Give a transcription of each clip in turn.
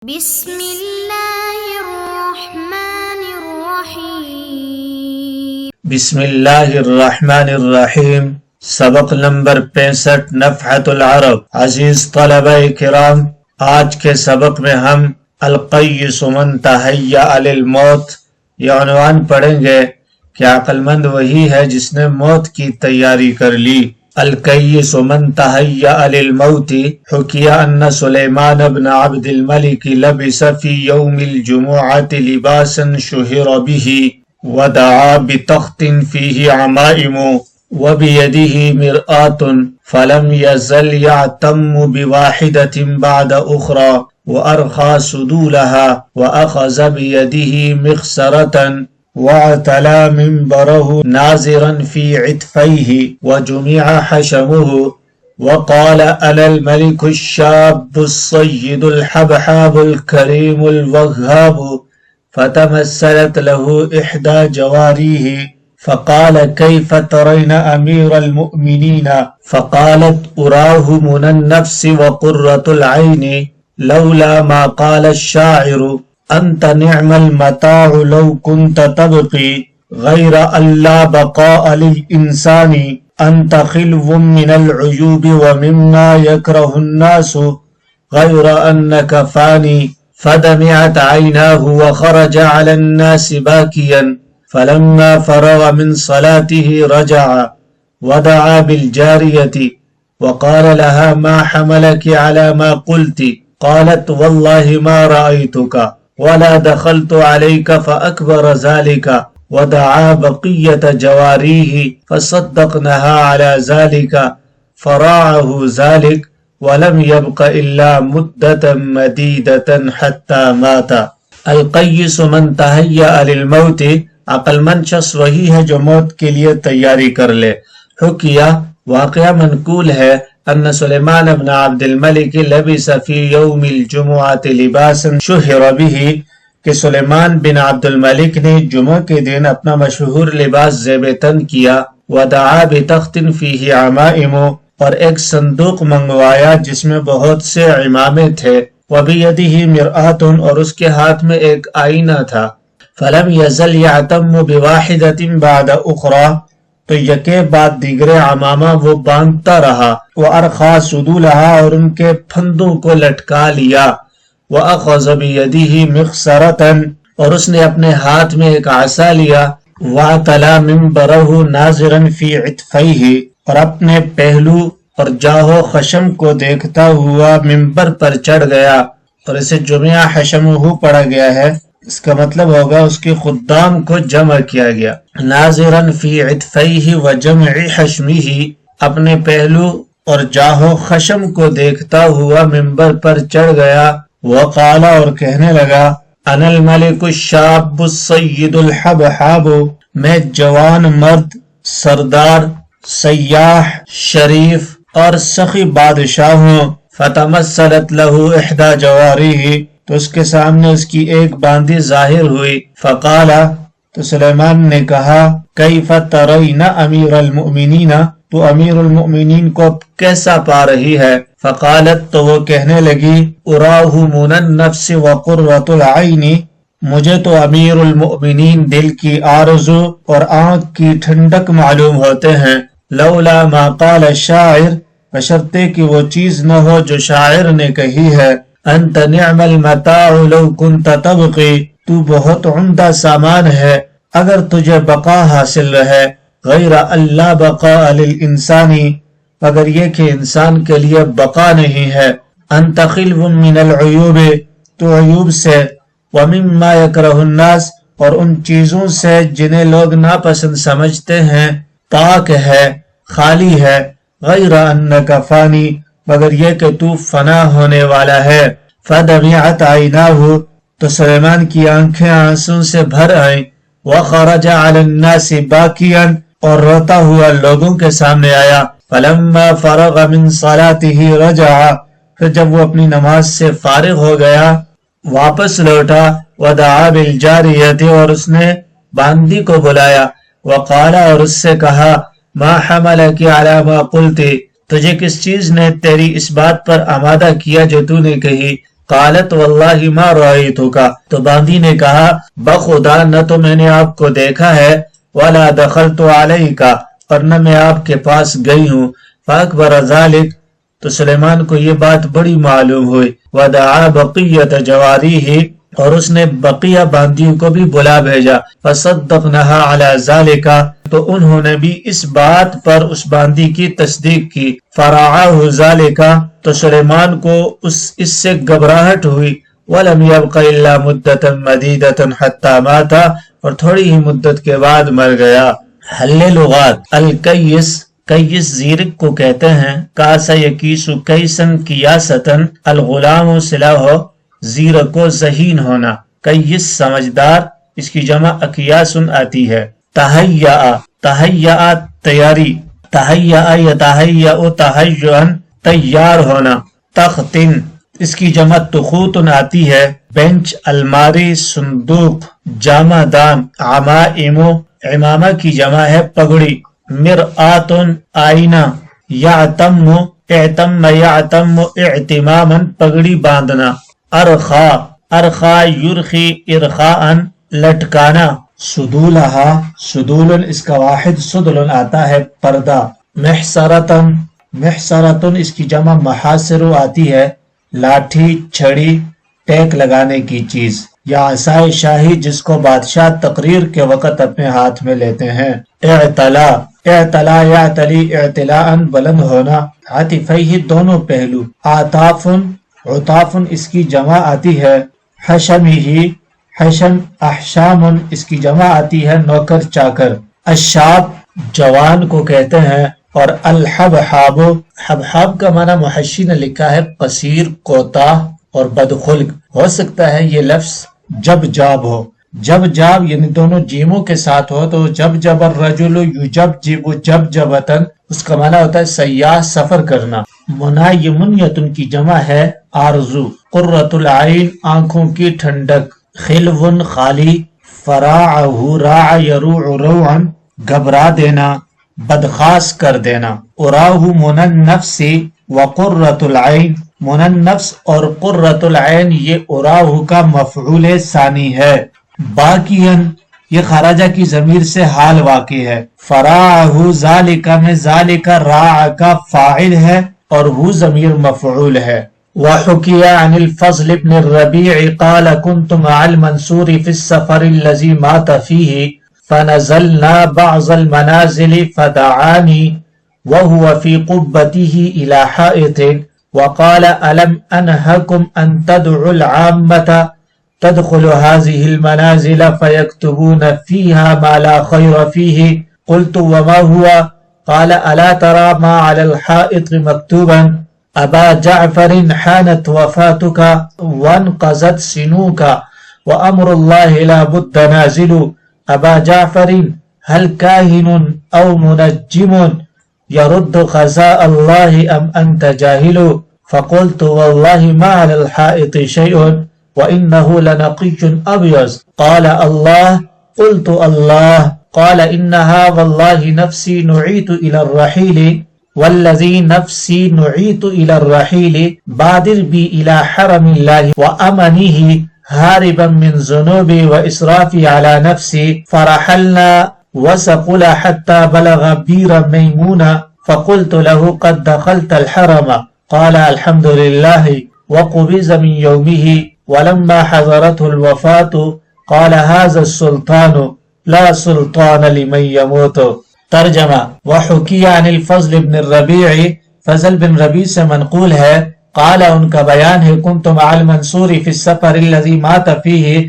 بسم اللہ الرحمن الرحیم بسم اللہ الرحمن الرحیم۔ سبق نمبر 65 نفحۃ العرب۔ عزیز طلبہ کرام، آج کے سبق میں ہم القیس من تہیأ للموت یہ عنوان پڑھیں گے کہ عقل مند وہی ہے جس نے موت کی تیاری کر لی۔ القیس من تہیأ للموت حکی ان سلیمان بن عبد الملک لبس فی یوم الجمعۃ لباسا شہر به ودعا بتخت فیہ عمائم وبیدہ مرآۃ فلم یزل یعتم بواحدۃ بعد اخرى وارخى سدولها واخذ بيده مخصرة واعتلى منبره ناظرا في عتفيه وجمع حشمه وقال أنا الملك الشاب الصيد الحبحاب الكريم الوهاب فتمثلت له إحدى جواريه فقال كيف ترين أمير المؤمنين فقالت أراه من النفس وقرة العين لولا ما قال الشاعر أنت نعم المتاع لو كنت تبقي غير أن لا بقاء للإنسان أنت خلو من العيوب ومما يكره الناس غير أنك فاني فدمعت عيناه وخرج على الناس باكيا فلما فرغ من صلاته رجع ودعا بالجارية وقال لها ما حملك على ما قلت قالت والله ما رأيتك ولا دخلت عليك فأكبر ذلك ودعا بقية جواريه فصدقنها على ذلك فراعه ذلك ولم يبق إلا مدة مديدة حتى مات۔ القیس من تہیأ للموت، عقل مند شخص وہی ہے جو موت کے لیے تیاری کر لے۔ حکیہ، واقعہ منقول ہے، ان سلیمان بن عبد الملک لبس فی یوم الجمعۃ لباسا شہر به کہ سلیمان بن عبد الملک نے جمعہ کے دن اپنا مشہور لباس زیب تن کیا، ودعا بتخت فیہ عمائم اور ایک صندوق منگوایا جس میں بہت سے عمامے تھے، وبیدہ مرآۃ اور اس کے ہاتھ میں ایک آئینہ تھا، فلم یزل یعتم بواحدۃ بعد اخرى تو یکے بعد دیگرے عمامہ وہ باندھتا رہا، وارخى سدولها اور ان کے پھندوں کو لٹکا لیا، وَأَخَذَ بِيَدِهِ مِخْصَرَةً اور اس نے اپنے ہاتھ میں ایک عصا لیا، وَاعْتَلَى مِنبَرَهُ نَاظِرًا فِي عِطْفَيْهِ اور اپنے پہلو اور جاہو خشم کو دیکھتا ہوا منبر پر چڑھ گیا، اور اسے جمع حشمہ پڑھا گیا ہے، اس کا مطلب ہوگا اس کے خدام کو جمع کیا گیا۔ ناظراً فی عطفیہ وجمع حشمہ اپنے پہلو اور جاہو خشم کو دیکھتا ہوا منبر پر چڑھ گیا، وقال اور کہنے لگا انا الملک الشاب الصید الحبحاب میں جوان مرد سردار سیاح شریف اور سخی بادشاہ ہوں۔ فتمثلت له احدى جواریہ تو اس کے سامنے اس کی ایک باندھی ظاہر ہوئی، فقال تو سلیمان نے کہا کیف ترین امیر المؤمنین تو امیر المؤمنین کو کیسا پا رہی ہے؟ فقالت تو وہ کہنے لگی اراہ من النفس وقرۃ العین مجھے تو امیر المؤمنین دل کی آرزو اور آنکھ کی ٹھنڈک معلوم ہوتے ہیں، لولا ما قال الشاعر بشرطے کہ وہ چیز نہ ہو جو شاعر نے کہی ہے، انت نعم المتاع لو كنت تبقی تو بہت عمدہ سامان ہے اگر تجھے بقا حاصل رہے، غیر اللہ بقاء للانسان مگر یہ کہ انسان کے لیے بقا نہیں ہے، انت خلو من العیوب تو عیوب سے، ومما یکرہ الناس اور ان چیزوں سے جنہیں لوگ ناپسند سمجھتے ہیں پاک ہے خالی ہے، غیر انک فانی مگر یہ کہ تو فنا ہونے والا ہے۔ فدمعت عیناہ تو سلیمان کی آنکھیں آنسوں سے بھر آئیں، وخرج علی الناس باکیا اور روتا ہوا لوگوں کے سامنے آیا، فلما فرغ من صلاته رجع پھر جب وہ اپنی نماز سے فارغ ہو گیا واپس لوٹا، ودعا بالجاریۃ اور اس نے باندھی کو بلایا، وقال اور اس سے کہا ما حملک علی ما قلت تجھے کس چیز نے تیری اس بات پر آمادہ کیا جو تو نے کہی؟ قالت واللہ ما رأیتک، تو باندی نے کہا بخدا نہ تو میں نے آپ کو دیکھا ہے، ولا دخلت علیک، اور نہ میں آپ کے پاس گئی ہوں۔ فاکبر ذلک، تو سلیمان کو یہ بات بڑی معلوم ہوئی۔ ودعا بقیۃ جواریہ، اور اس نے بقیہ باندیوں کو بھی بلا بھیجا۔ فصدقنہا علی ذالک، تو انہوں نے بھی اس بات پر اس باندی کی تصدیق کی۔ فرعاہ ذالک، تو سلیمان کو اس سے گھبراہٹ ہوئی۔ ولم یبق الا مدۃ مدیدۃ حتی مات، اور تھوڑی ہی مدت کے بعد مر گیا۔ حل لغات، الکیس، کیس زیرک کو کہتے ہیں۔ کاسا یکیس کیسن کیاستن، الغلام صلاح زیرک و ذہین ہونا، کیس سمجھدار، اس کی جمع اکیاسن آتی ہے۔ تہیّا، تہیّا تیاری، تہیّا یتہیّا تہیّعا تیار ہونا۔ تختن، اس کی جمع تخوتن آتی ہے۔ بینچ، الماری، صندوق، جامہ دان۔ عمائم، عمامہ کی جمع ہے پگڑی۔ مرآتن، آئینہ۔ یعتم، اعتم یعتم اعتماما، پگڑی باندھنا۔ ارخا، ارخا یرخی ارخاء، لٹکانا۔ سدولہا، سدول، اس کا واحد سدل آتا ہے پردہ۔ محصرتن، محصرتن، اس کی جمع محاصر آتی ہے، لاٹھی، چھڑی، ٹیک لگانے کی چیز۔ یا عصائے شاہی، جس کو بادشاہ تقریر کے وقت اپنے ہاتھ میں لیتے ہیں۔ اعتلا، اعتلا یعتلی اعتلاء، بلند ہونا۔ عاطفیہ، دونوں پہلو۔ عطافن، عطافن، اس کی جمع آتی ہے۔ حشمہ، حشم، احشام، اس کی جمع آتی ہے نوکر چاکر۔ الشاب، جوان کو کہتے ہیں۔ اور الحبحاب، حبحاب کا معنی محشی نے لکھا ہے قصیر، کوتاہ اور بدخلق۔ ہو سکتا ہے یہ لفظ جب جاب ہو، جب جاب یعنی دونوں جیموں کے ساتھ ہو تو جب جب الرجل یجبجب جبجبتن، اس کا معنی ہوتا ہے سیاح، سفر کرنا۔ منایمنیتن کی جمع ہے آرزو۔ قرۃ العین، آنکھوں کی ٹھنڈک۔ خلون، خالی۔ فراعہ، راع یروع روعا، گھبرا دینا، بدخاص کر دینا۔ اراہ من النفس وقرۃ العین، من النفس اور قرۃ العین یہ اراہ کا مفعول ثانی ہے۔ باقین، یہ خراجہ کی ضمیر سے حال واقع ہے۔ فراعہ، ذالک میں ذالک راع کا فاعل ہے اور وہ ضمیر مفعول ہے۔ وحكي عن الفضل بن الربيع قال كنت مع المنصور في السفر الذي مات فيه فنزلنا بعض المنازل فدعاني وهو في قبته إلى حائط وقال ألم أنهكم أن تدعوا العامة تدخل هذه المنازل فيكتبون فيها ما لا خير فيه قلت وما هو قال ألا ترى ما على الحائط مكتوبا ابا جعفر حانت وفاتك وانقضت سنوك وامر الله لا بد نازل ابا جعفر هل كاهن او منجم يرد خزاء الله ام انت جاهل فقلت والله ما على الحائط شيء وانه لنقي ابيض قال الله قلت الله قال انها والله نفسي نعيت الى الرحيل والذي نفسي نعيت إلى الرحيل بادر بي إلى حرم الله وأمنه هاربا من ذنوبي وإسرافي على نفسي فرحلنا وسقل حتى بلغ بير ميمونة فقلت له قد دخلت الحرم قال الحمد لله وقبض من يومه ولما حضرته الوفاة قال هذا السلطان لا سلطان لمن يموت۔ ترجمہ، وحکی عن الفضل بن الربیع، فضل بن ربیع سے منقول ہے، قال ان کا بیان ہے، کنت مع المنصور فی السفر الذی مات فیہ،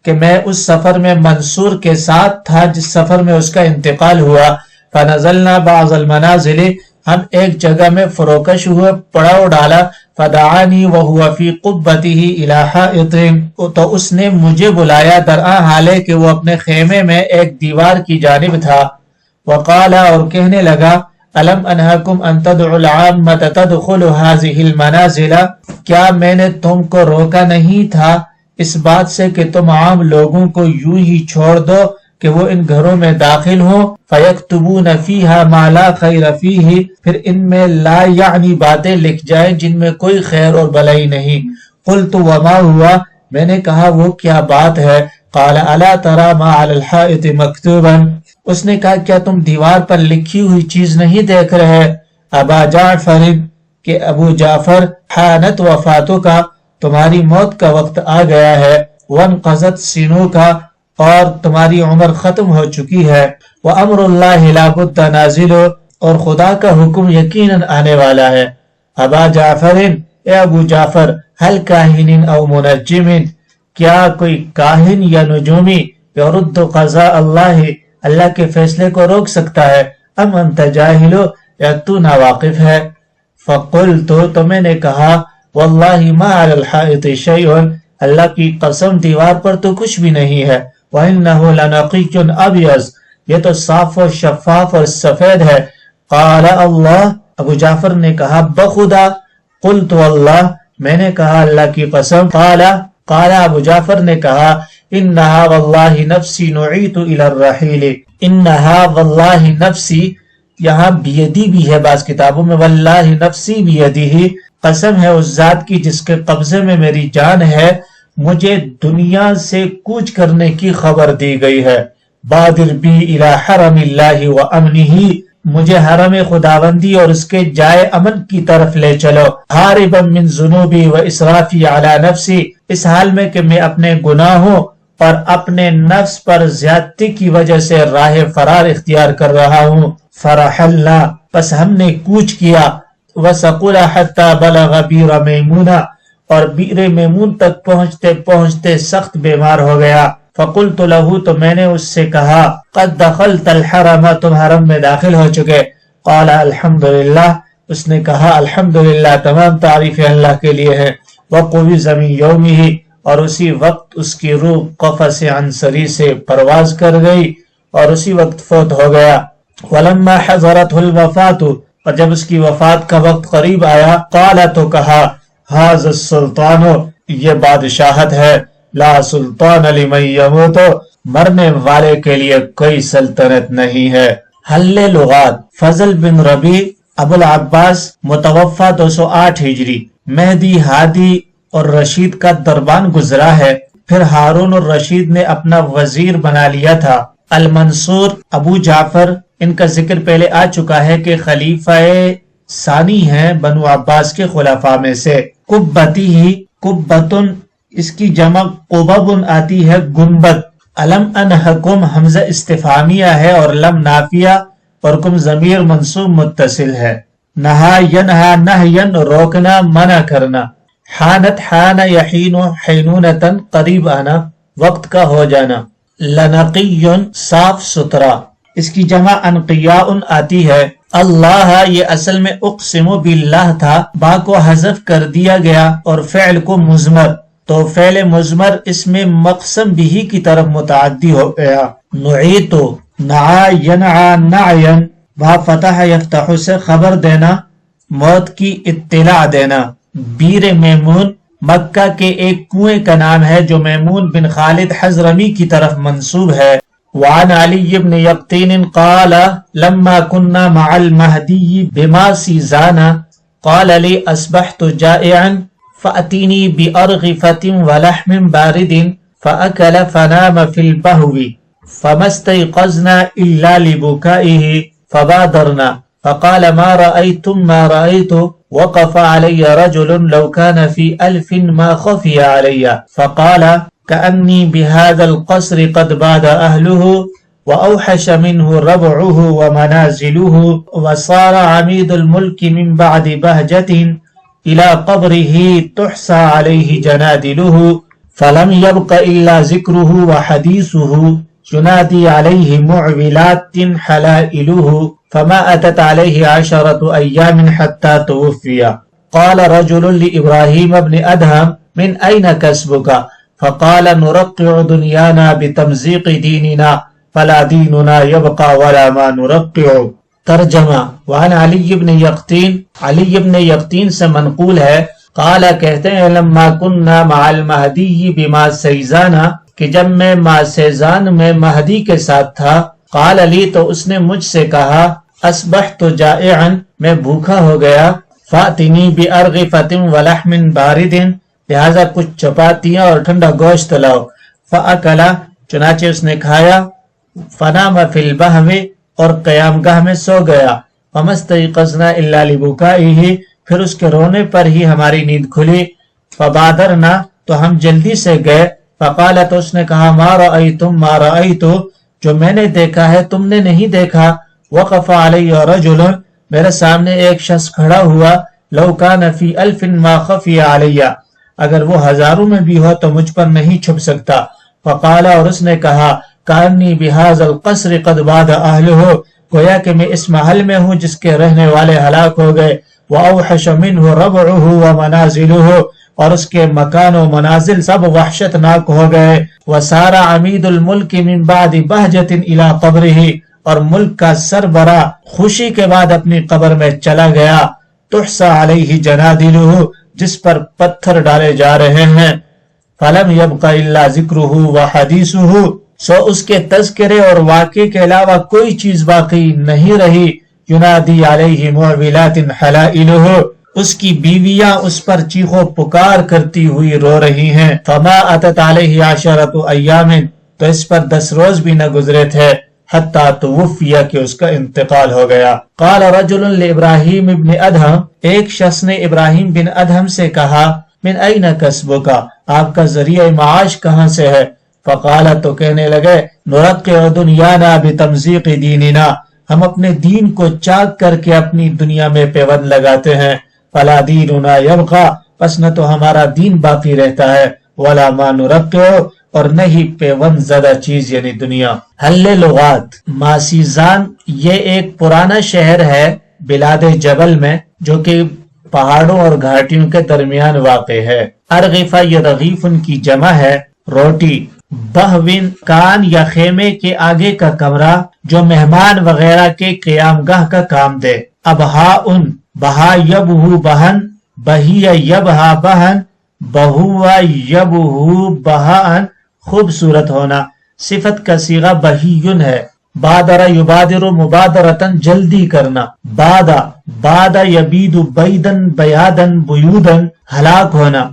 کہ میں اس سفر میں منصور کے ساتھ تھا جس سفر میں اس کا انتقال ہوا۔ فنزلنا بعض المنازل، ہم ایک جگہ میں فروکش ہوئے، پڑاؤ ڈالا۔ فدعانی وهو فی قبته الی حائط، تو اس نے مجھے بلایا درآں حالے کہ وہ اپنے خیمے میں ایک دیوار کی جانب تھا۔ وقال، اور کہنے لگا، الم انہاکم ان تدعوا العامة تدخل هذه المنازل، کیا میں نے تم کو روکا نہیں تھا اس بات سے کہ تم عام لوگوں کو یوں ہی چھوڑ دو کہ وہ ان گھروں میں داخل ہوں۔ فیکتبون فیہا ما لا خیر فیہ، پھر ان میں لا یعنی باتیں لکھ جائیں جن میں کوئی خیر اور بلائی نہیں۔ قلت وما ہوا، میں نے کہا وہ کیا بات ہے؟ قال الا ترى ما على الحائط مكتوبا، اس نے کہا کیا تم دیوار پر لکھی ہوئی چیز نہیں دیکھ رہے؟ ابا جعفر، کہ ابو جعفر، حانت وفاتک، تمہاری موت کا وقت آ گیا ہے، وانقضت سنوک، اور تمہاری عمر ختم ہو چکی ہے، وامر اللہ لا بد نازل، اور خدا کا حکم یقیناً آنے والا ہے۔ ابا جعفر، اے ابو جعفر، هل کاہن او منجم، کیا کوئی کاہن یا نجومی یرد قضاء اللہ، اللہ کے فیصلے کو روک سکتا ہے؟ ام انت جاہل، یا تو ناواقف ہے؟ فقلت، تو میں نے کہا واللہ ما علی الحائط شیء، اللہ کی قسم دیوار پر تو کچھ بھی نہیں ہے، وانہ لنقی ابیض، یہ تو صاف و شفاف اور سفید ہے۔ قال اللہ، ابو جعفر نے کہا بخدا، قلت واللہ، میں نے کہا اللہ کی قسم۔ قال ابو جعفر نے کہا انہا واللہ نفسی نعیت الی الرحیل، انہا واللہ نفسی، یہاں بیدی بھی ہے بعض کتابوں میں، واللہ نفسی بیدی، قسم ہے اس ذات کی جس کے قبضے میں میری جان ہے، مجھے دنیا سے کوچ کرنے کی خبر دی گئی ہے۔ بادر بی الی حرم اللہ و امنہ، مجھے حرم خداوندی اور اس کے جائے امن کی طرف لے چلو۔ ہاربا من ذنوبی و اسرافی علی نفسی، اس حال میں کہ میں اپنے گناہوں اور اپنے نفس پر زیادتی کی وجہ سے راہ فرار اختیار کر رہا ہوں۔ فرحلنا، پس ہم نے کوچ کیا، وسقل حتی بلغ بیر میمونہ، اور بیر میمون تک پہنچتے پہنچتے سخت بیمار ہو گیا۔ فقلت له، تو میں نے اس سے کہا قد دخلت الحرم، تم حرم میں داخل ہو چکے۔ قال الحمدللہ، اس نے کہا الحمدللہ، تمام تعریف اللہ کے لیے ہے۔ وقبض من یومہ، اور اسی وقت اس کی روح قفص عنصری سے پرواز کر گئی اور اسی وقت فوت ہو گیا۔ ولما حضرته الوفات، اور جب اس کی وفات کا وقت قریب آیا، قال، تو کہا ھذا السلطان، یہ بادشاہت ہے، لا سلطان لمن یموت، مرنے والے کے لیے کوئی سلطنت نہیں ہے۔ حل لغات، فضل بن ربیع ابو العباس، متوفہ 208 ہجری۔ مہدی، ہادی اور رشید کا دربان گزرا ہے، پھر ہارون الرشید نے اپنا وزیر بنا لیا تھا۔ المنصور ابو جعفر، ان کا ذکر پہلے آ چکا ہے کہ خلیفہ ثانی ہیں بنو عباس کے خلفاء میں سے۔ قبتی ہی، قبتن، اس کی جمع قبب آتی ہے گنبد۔ علم انحکم، حمزہ استفہامیہ ہے اور لم نافیہ، اور کم ضمیر منصوب متصل ہے۔ نہا ینہا نہین، روکنا منع کرنا۔ حانت حان یحین حینونتن، قریب آنا، وقت کا ہو جانا۔ لنقی، صاف ستھرا، اس کی جمع انقیاء آتی ہے۔ اللہ، یہ اصل میں اقسم باللہ تھا، با کو حذف کر دیا گیا اور فعل کو مضمر، تو فعل مضمر اس میں مقسم بھی کی طرف متعدی ہو گیا۔ نعیتو، نعا ینعا نعین، با فتح یفتح سے خبر دینا، موت کی اطلاع دینا۔ بیر میمون، مکہ کے ایک کنویں کا نام ہے جو میمون بن خالد حضرمی کی طرف منسوب ہے۔ وعن علی بن یقطین قال لما كنا مع المہدی بماسیزان قال لی اصبحت جائعا فأتینی بأرغفة ولحم بارد فأکل فنام في البهو فما استيقظنا إلا لبكائه فبادرنا فقال ما رأيتم ما رأيت وقف علي رجل لو كان في 1000 ما خفي علي فقال كأني بهذا القصر قد باد أهله وأوحش منه ربعه ومنازله وصار عميد الملك من بعد بهجة إلى قبره تحصى عليه جنادله فلم يبق إلا ذكره وحديثه ينادي عليه معولات حلائله فما أتت عليه 10 أيام حتى توفي قال رجل لإبراهيم بن أدهم من أين كسبك فقال نرقع دنيانا بتمزيق ديننا فلا ديننا يبقى ولا ما نرقع۔ ترجمہ، وعن علی بن یقطین، علی بن یقطین سے منقول ہے، قال کہتے ہیں لما كنا مع المہدی بماسیزان، کہ جب میں ماسیزان میں مہدی کے ساتھ تھا، قال لی، تو اس نے مجھ سے کہا اصبحت جائعا، میں بھوکا ہو گیا، فاتنی بأرغفة ولحم بارد، لہذا کچھ چپاتیاں اور ٹھنڈا گوشت لاؤ۔ فاکلا، چنانچہ اس نے کھایا۔ فنام فی البہو، اور قیام گاہ میں سو گیا۔ فمستیقظنا الا لبکائہ، پھر اس کے رونے پر ہی ہماری نیند کھلی۔ فبادرنا، تو ہم جلدی سے گئے۔ فقال، تو اس نے کہا ما رأیتم ما رأیتو، جو میں نے دیکھا ہے تم نے نہیں دیکھا۔ وقف علی رجل، میرے سامنے ایک شخص کھڑا ہوا۔ لو کان فی الف ما خفی علی، اگر وہ ہزاروں میں بھی ہو تو مجھ پر نہیں چھپ سکتا۔ فقال، اور اس نے کہا کانی بہذا القصر قد باد اہلہ، گویا کہ میں اس محل میں ہوں جس کے رہنے والے ہلاک ہو گئے۔ واوحش منہ ربعہ ومنازلہ، اور اس کے مکان و منازل سب وحشتناک ہو گئے۔ وسار عمید الملک من بعد بہجۃ الی قبرہ، اور ملک کا سربراہ خوشی کے بعد اپنی قبر میں چلا گیا۔ تحصى علیہ جنادلہ، جس پر پتھر ڈالے جا رہے ہیں۔ فلم یبق الا ذکرہ وحدیثہ، سو اس کے تذکرے اور واقعے کے علاوہ کوئی چیز باقی نہیں رہی۔ ینادی علیہ معولات حلائلہ، اس کی بیویاں اس پر چیخ و پکار کرتی ہوئی رو رہی ہیں۔ فما اتت علیہ عشرۃ ایام، تو اس پر 10 روز بھی نہ گزرے تھے۔ حتی توفی، کہ اس کا انتقال ہو گیا۔ قال رجل لابراہیم ابن ادہم، ایک شخص نے ابراہیم بن ادہم سے کہا من این کسبک، آپ کا ذریعہ معاش کہاں سے ہے؟ فقال، تو کہنے لگے نرقع دنیانا بتمزیق دیننا، ہم اپنے دین کو چاک کر کے اپنی دنیا میں پیوند لگاتے ہیں۔ فلا دیننا یبقى، پس نہ تو ہمارا دین باقی رہتا ہے، ولا ما نرقع، اور نہیں پیوند زدہ چیز یعنی دنیا۔ حل لغات، ماسیزان یہ ایک پرانا شہر ہے بلاد جبل میں، جو کہ پہاڑوں اور گھاٹیوں کے درمیان واقع ہے۔ ارغفہ، یہ رغیفن کی جمع ہے، روٹی۔ بہوین، کان یا خیمے کے آگے کا کمرہ جو مہمان وغیرہ کے قیام گاہ کا کام دے۔ ابہاؤن، بہا یبہو بہن، بہی یبہا بہن، بہوا یبہو بہان، خوبصورت ہونا۔ صفت کا صیغہ بہیون ہے۔ بادر یبادر مبادرتن، جلدی کرنا۔ بادا، بادا یبید بیدن بیادن بیودن، ہلاک ہونا۔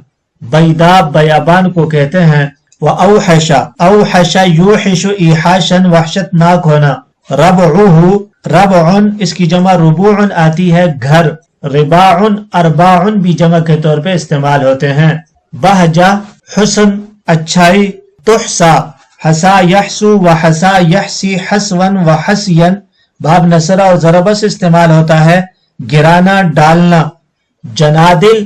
بیدا بیابان کو کہتے ہیں۔ وَأَوْحَشَ، اوحش یوحش ایحاشن، وحشت ناک ہونا۔ ربعہ، ربعن، اس کی جمع ربوعن آتی ہے گھر۔ رباعن، ارباعن بھی جمع کے طور پہ استعمال ہوتے ہیں۔ بہجہ، حسن، اچھائی۔ تحصى، حسا یحسو وحسا یحسی حسون وحسین، باب نصرہ اور ضربہ سے استعمال ہوتا ہے، گرانا، ڈالنا۔ جنادل،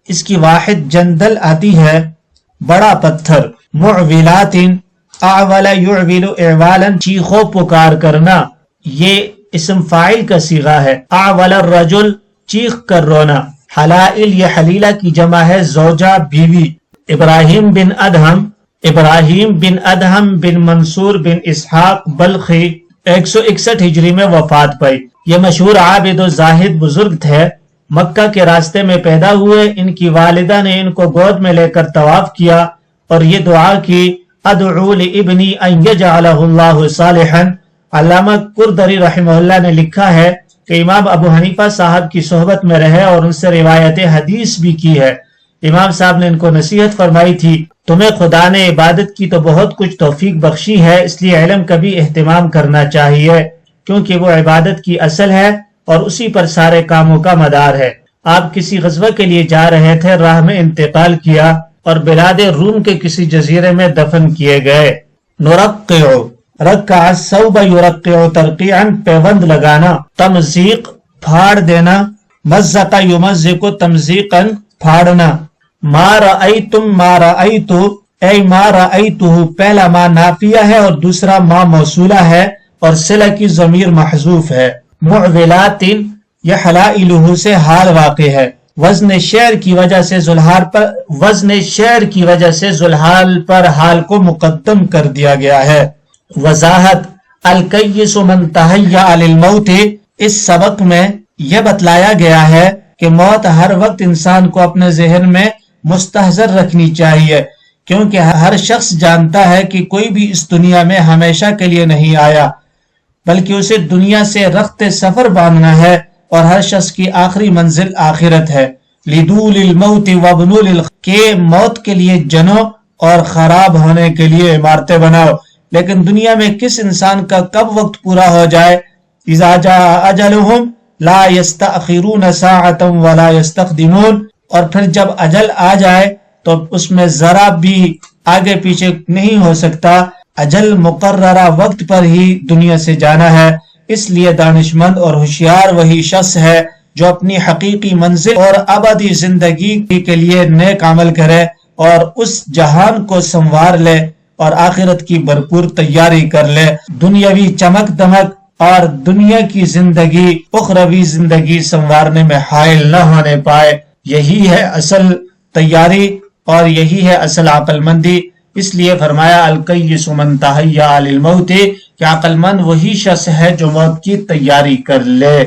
اس کی واحد جندل آتی ہے، بڑا پتھر۔ معولات، اعول یعول اعوالا، چیخو پکار کرنا، یہ اسم فاعل کا صیغہ ہے۔ اعول الرجل، چیخ کر رونا۔ حلائل، یہ حلیلہ کی جمع ہے، زوجہ، بیوی۔ ابراہیم بن ادہم، ابراہیم بن ادہم بن منصور بن اسحاق بلخی 161 ہجری میں وفات پائی۔ یہ مشہور عابد و زاہد بزرگ تھے، مکہ کے راستے میں پیدا ہوئے۔ ان کی والدہ نے ان کو گود میں لے کر طواف کیا اور یہ دعا کی، ادعو لابنی ان یجعلہ اللہ صالحا۔ علامہ کردری رحمہ اللہ نے لکھا ہے کہ امام ابو حنیفہ صاحب کی صحبت میں رہے اور ان سے روایت حدیث بھی کی ہے۔ امام صاحب نے ان کو نصیحت فرمائی تھی، تمہیں خدا نے عبادت کی تو بہت کچھ توفیق بخشی ہے، اس لیے علم کا بھی اہتمام کرنا چاہیے، کیونکہ وہ عبادت کی اصل ہے اور اسی پر سارے کاموں کا مدار ہے۔ آپ کسی غزوہ کے لیے جا رہے تھے، راہ میں انتقال کیا اور بلاد روم کے کسی جزیرے میں دفن کیے گئے۔ نرقع، رقع الثوب یرقع ترقیعا، پیوند لگانا۔ تمزیق، پھاڑ دینا۔ مزق یمزق تمزیقا، پھاڑنا۔ ما رأیتم ما رأیتو، اے ما رأیتو، پہلا ما نافیہ ہے اور دوسرا ما موصولہ ہے اور صلہ کی ضمیر محذوف ہے۔ معولات، یہ حلائلہ سے حال واقع ہے۔ وزن شعر کی وجہ سے ذوالحال پر حال کو مقدم کر دیا گیا ہے۔ وضاحت، الکیس من تہیأ للموت، اس سبق میں یہ بتلایا گیا ہے کہ موت ہر وقت انسان کو اپنے ذہن میں مستحضر رکھنی چاہیے، کیونکہ ہر شخص جانتا ہے کہ کوئی بھی اس دنیا میں ہمیشہ کے لیے نہیں آیا، بلکہ اسے دنیا سے رخت سفر باندھنا ہے اور ہر شخص کی آخری منزل آخرت ہے۔ لدول الموت وابنوا کہ موت کے لیے جنو اور خراب ہونے کے لیے عمارتیں بناؤ. لیکن دنیا میں کس انسان کا کب وقت پورا ہو جائے، اذا جاء اجلهم لا يستأخرون ساعة ولا يستقدمون، اور پھر جب اجل آ جائے تو اس میں ذرا بھی آگے پیچھے نہیں ہو سکتا. اجل مقررہ وقت پر ہی دنیا سے جانا ہے. اس لیے دانشمند اور ہوشیار وہی شخص ہے جو اپنی حقیقی منزل اور ابدی زندگی کے لیے نیک عمل کرے اور اس جہان کو سنوار لے اور آخرت کی بھرپور تیاری کر لے. دنیاوی چمک دمک اور دنیا کی زندگی اخروی زندگی سنوارنے میں حائل نہ ہونے پائے. یہی ہے اصل تیاری اور یہی ہے اصل عقل مندی. اس لیے فرمایا الکیس من تہیأ للموت کہ عقل مند وہی شخص ہے جو موت کی تیاری کر لے.